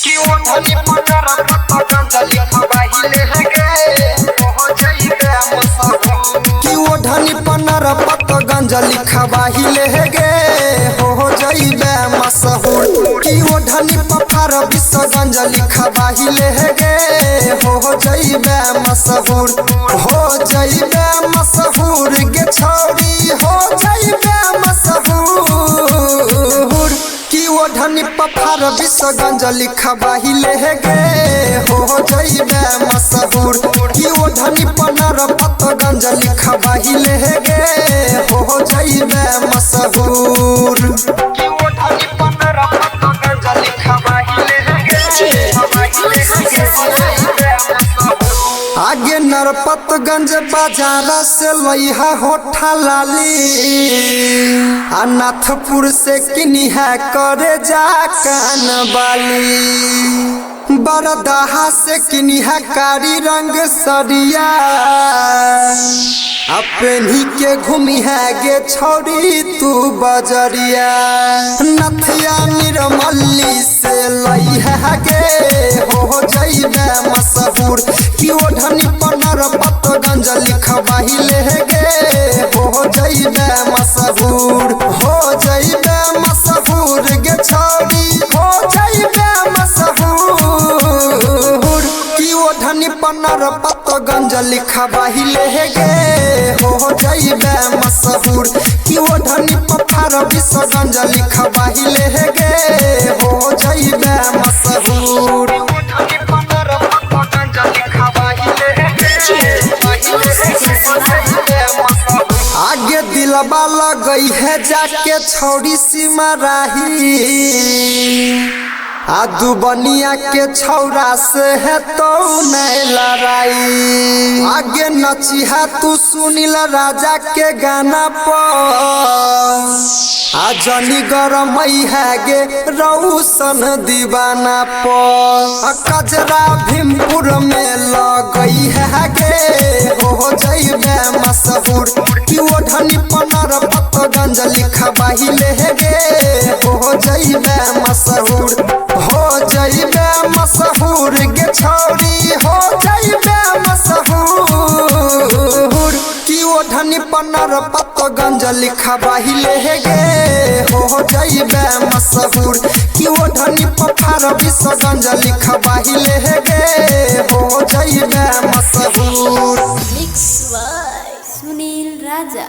कि ओढ़नी पकड़ पतंजलि खबाहिले गे हो जइबे मसहूर कि ओढ़नी पनर पतंजलि खबाहिले गे हो जइबे मसहूर कि ओढ़नी पफर विसर्जनजलि खबाहिले गे हो जइबे मसहूर गे छौरी हो जइबे मसहूर कि ओढ़नी पफर विसर्जनजलि खबाहिले गे हो जइबे मसहूर कि ओढ़नी पनर पतंजलि खबाहिले गे हो जइबे मसहूर कि ओढ़नी पनर पतंजलि खबाहिले गे आगे नरपतगंज बाजार से लइहा होठा लाली अनाथपुर से किनी है करे जा कान बाली बरदाहा से किनी है कारी रंग सरिया अपनी के घूमी है गे छौरी तू बजरिया नथिया निर्मली से लई है गे हो जइबे मसहूर कि ओढ़नी पनर पतंजलि खबाहिले गे हो जइबे मसहूर गे छौरी हो जइबे मसहूर कि ओढ़नी पनर पतंजलि खबाहिले गे हो जइबे मसहूर कि ओढ़नी पफर विसर्जनजलि खबाहिले गे हो जइबे मसहूर आगे दिलबा लगई है जाके छौरी सिमराही आदू बनिया के छौरा से है तो नहीं लड़ाई आगे नचिहा तू सुनील राजा के गाना पर आजनी गरम है गे रौशन दीवाना पर कजरा भीमपुर में लगई है गे हो जइबे मसहूर कि ओढ़नी पनर पतंजलि खबाहिले गे हो जइबे मसहूर गे छौरी हो जइबे मसहूर कि ओढ़नी पनर पतंजलि खबाहिले गे हो जइबे मसहूर कि ओढ़नी पफर विसर्जनजलि खबाहिले गे हो जइबे मसहूर मिक्स बाय सुनील राजा।